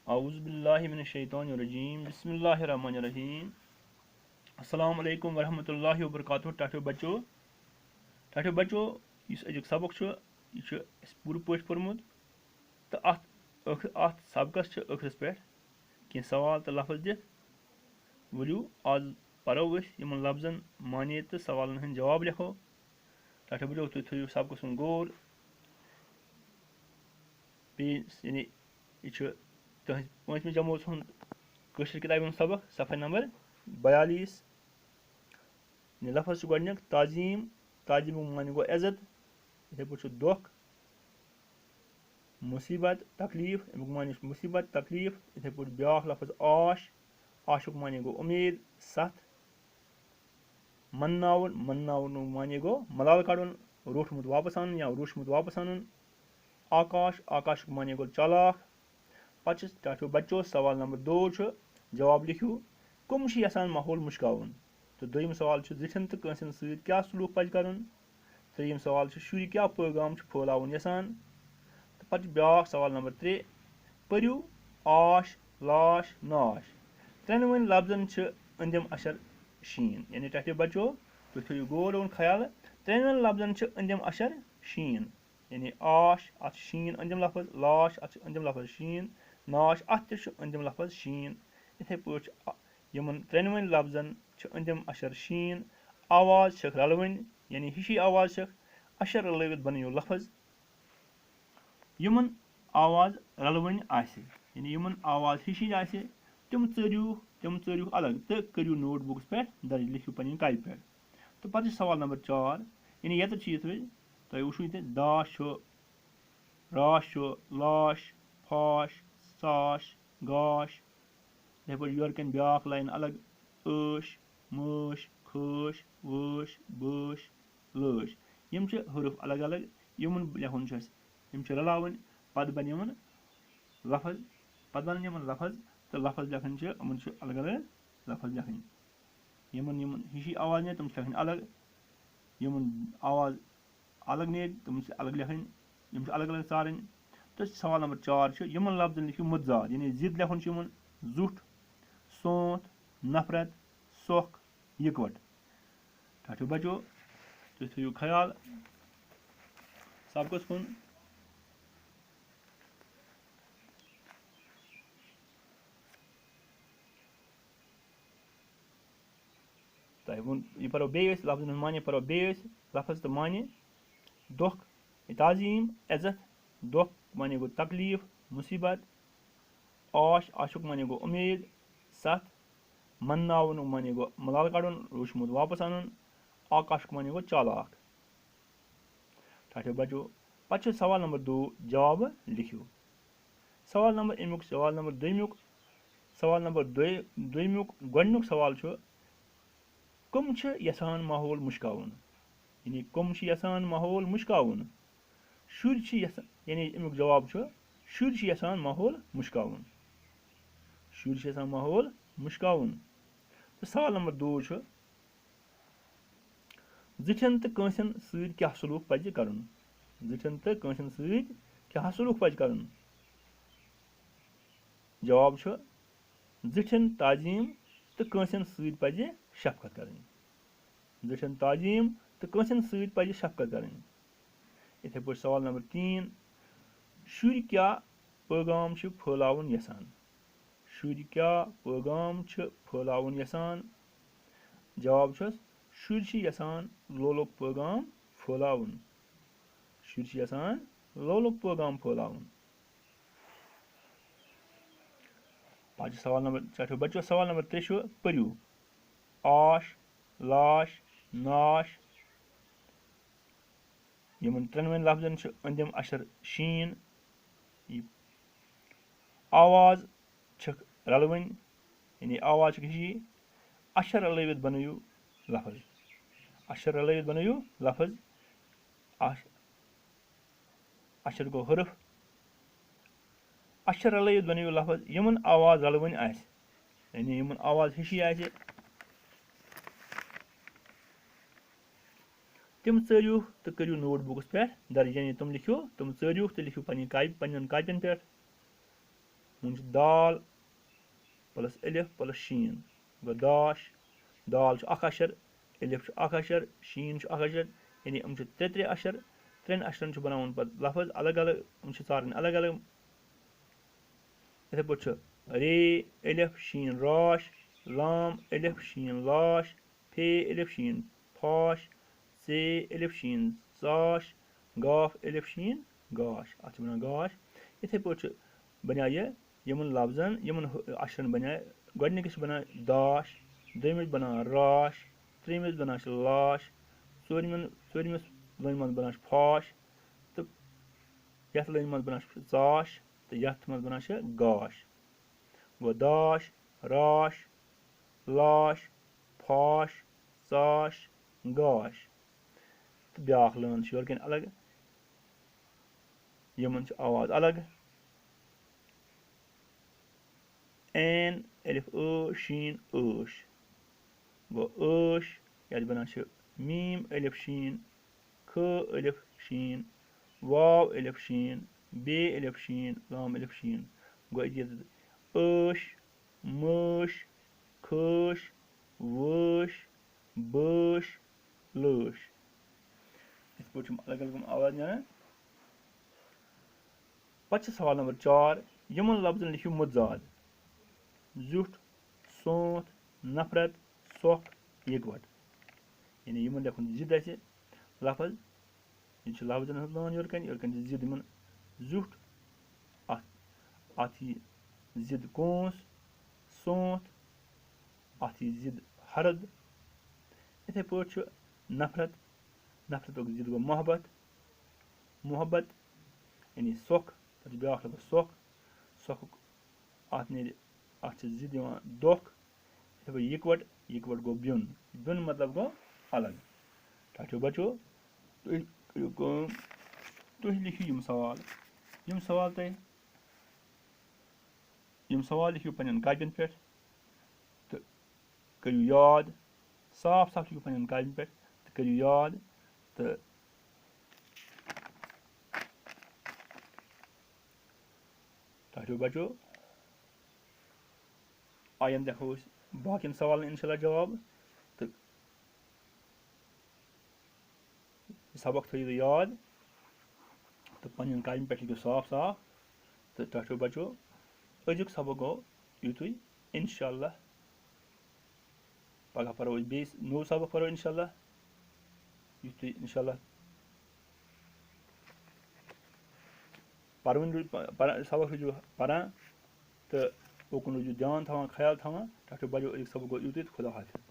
औज़ु बिल्लाहि मिनश शैतानिर रजीम बिस्मिल्लाहिर रहमानिर रहीम अस्सलाम वालेकुम वरहमतुल्लाहि वबरकातुहू। टाठियो बच्चो इस अजुक सबक यह पूर पॉट पोर्मुत तो अत सबकस ٲखिरस पे कह सवाल तो लफ्ज दिख वलियो आज परो इन लफ्जन माने तो सवालन हंद जवाब लिखो। टाठियो बच्चो तुम थो सबक सुन गोर यानी यह तुम पांचमी जमात कशर किताब सबक सफ़ा नंबर 42 लफ्ज गोडनिक ताजीम। ताजीम माने गो इज्जत। इथे पे दुख मुसीबत तकलीफ अमुक माने मुसीबत तकलीफ। इथे पे ब्या लफ्ज आश। आशुक माने गो उम्मीद सथ। मन्नाउन मन्नाउन माने गो मलाल कड़न रोठमुत वापस आन या रोशमुत वापस आन। आकाश आकाश माने गो चालाक। पे टाठियो बच्चो सवाल नंबर 2 जवाब लिखियो कम यसान माहौल मुश्कावन। तो दोम सवाल जिठन तो कंसन सत क्या सलूक पज कर। त्रीम सवाल शुर क्या पैगाम फैलावन यसान। तो पे ब्या सवाल नंबर 3 पर्यू आश लाश नाश। त्रेनवन लफ्जन अंदम अशर शीन। यानी टाठियो बच्चो तुम थो गोर और ख्याल त्रेनवन लफ्जन अंदम अशर शीन। यानी आश अत शीन अंदम लफ्ज लाश अत अंदम लफ्ज शीन नाश अत अंदम लफ्ज शीन। इथे पे यमन त्रेनवन लफ्जन अंदम अशर शीन। आवाज रलवन यानी हिशी आवाज अशर रलवित बनो लफ्ज। यमन आवाज रलवन यानी यमन आवाज हिशी तिम चरियो अलग तो करियो नोट बुक्स पे दर्ज लिखियो पन्न कापि पे। तो पे सवाल नंबर 4 यानी ये तुम वो दाश राश लाश फाश साश गाश। इथे पे योरकन ब्या लाइन अलग ऐश मश खश वश बश लश। यम हरूफ अलग अलग यमन लिखन यम रलावन पद बन यमन लफ्ज पद बन यमन लफ्ज तो लफ्ज लिखन यमन अलग अलग लफ्ज लिखन। यमन यमन हिशी आवाज ने तुम लिखन अलग यमन आवाज अलग ने तुम अलग लिखन यम अलग अलग सारन। तो सवाल नंबर 4 यमन लफ्जन लिखियो मुतजाद यानी जिद लिखन यमन जुठ सोंत नफरत सोख यकवट। टाठियो बच्चो तुम थो ख्याल सबकस कुन। यह पो बे लफ्जन माने पो बे लफ्ज तो माने दुख ताजीम इज्जत। दुख माने गो तकलीफ मुसीबत। आश आशुक माने गो उम्मीद सथ। मन्नावन माने गो मलाल कड़न रोशमुत वापस आन। आकाश माने गो चालाक। टाठियो बच्चो पे सवाल नंबर 2 जवाब लिखियो। सवाल नंबर 2 गोडनुक सवाल कम यसान माहौल मुश्कावन। यानी कम यसान माहौल मुश्कावन। शुर यानी अमुक जवाब शुर यसान माहौल मुश्कावन। शुर यसान माहौल मुश्कावन। तो सवाल नंबर 2 जिठन तो कंसन सत क्या सलूक पज कर। जिठन तो कंसन सत क्या सलूक पज कर। जवाब जिठन ताजीम तो कंसन सत पज शफकत कर। जिठन ताजीम तो कंसन सत पज शफकत कर। इथे पे सवाल नंबर 3 शुर क्या पैगाम फैलावन यसान। शुर क्या पैगाम फैलावन यसान। जवाब शुर यसान लोलुक पैगाम फैलावन। शुर यसान लोलुक पैगाम फैलावन। सवाल नंबर चाठो बच्चो सवाल नंबर 3 पर्यू आश लाश नाश। यमन त्रेनवन लफ्जन अंदम अशर शीन। आवाज रलवन यानी आवाज हिशी अशर रलवित बनो लफ्ज। अशर रलवित बनो लफ्ज। अशर गो हरफ अशर रलवित बनो लफ्ज यमन आवाज रलवन यानी यमन आवाज हिशी तिम चरियो तो करियो नोट बुक्स पे दर्ज। यानी तुम लिखियो तुम चरियो तो लिखियो पन्न कापन पे। वन दाल प्लस अलिफ प्लस शीन गो दाश दाल अशर अलिफ अशर शीन अशर यानी त्रे अशर त्रेन अशरन बनावन लफज अलग अलग सारे अलग अलग इथे पे रे अलिफ शीन राश लाम अलिफ शीन लाश फे अलिफ शीन फाश से अलिफ शीन साश गाफ अलिफ शीन गाश अत बनान गाश इथे पे बना यमन लफ्जन यमन अशरन बना गोडनिकस बना दाश दोमिस बना राश त्रेमिस बना लाश चोरमिस लाइन मज बना फाश तो यथ लाइन मज बना चाश तो यथ मज बना गाश गो दाश राश लाश फाश चाश गाश तो ब्याख लान योर कन अलग यमन आवाज अलग एन अलिफ शीन श गो श यह बना मीम अलिफ शीन ख अलिफ शीन वाव अलिफ शीन बे अलिफ शीन लाम अलिफ शीन गो श मश खश वश बश लश इस पे अलग अलग आवाज ना पे सवाल नंबर 4 यमन लफ्जन लिखियो मुजाद जुठ सोंत नफरत सोख यकवट यानी यमन लिखुन जिद लफज यह लफ्जन लान योर कन जिद यमन जुठ अत जिद कोंस सोंत अत जिद हरद इथे पे नफरत नफरत जिद गो मोहब्बत मोहब्बत यानी सोख ब्या लफ्ज सोख सोख अत जिद दोख इथे पे यकवट यकवट गो ब्युन ब्युन मतलब गो अलग टाठो बचो तुम लिखियो यम सवाल लिखियो पन्न कापन पे तो करियो याद साफ साफ लिखियो पन्न कापन पे तो करियो याद तो टाठो बचो आयन देखो बाकी सवाल इंशाल्लाह जवाब तो सबक थो याद तो पन्न कापन पे लिखियो साफ साफ तो टाठो बचो अजुक सबक गो युतुई इंशाल्लाह पगह परो बेस नो सबक परो इंशाल्लाह युतुई इंशाल्लाह परवन सबक रुजु परान तो ओकुन रुजु ध्यान थवान ख्याल थवान टाठो बचो अजुक सबक गो युतुई खुदा हाफिज।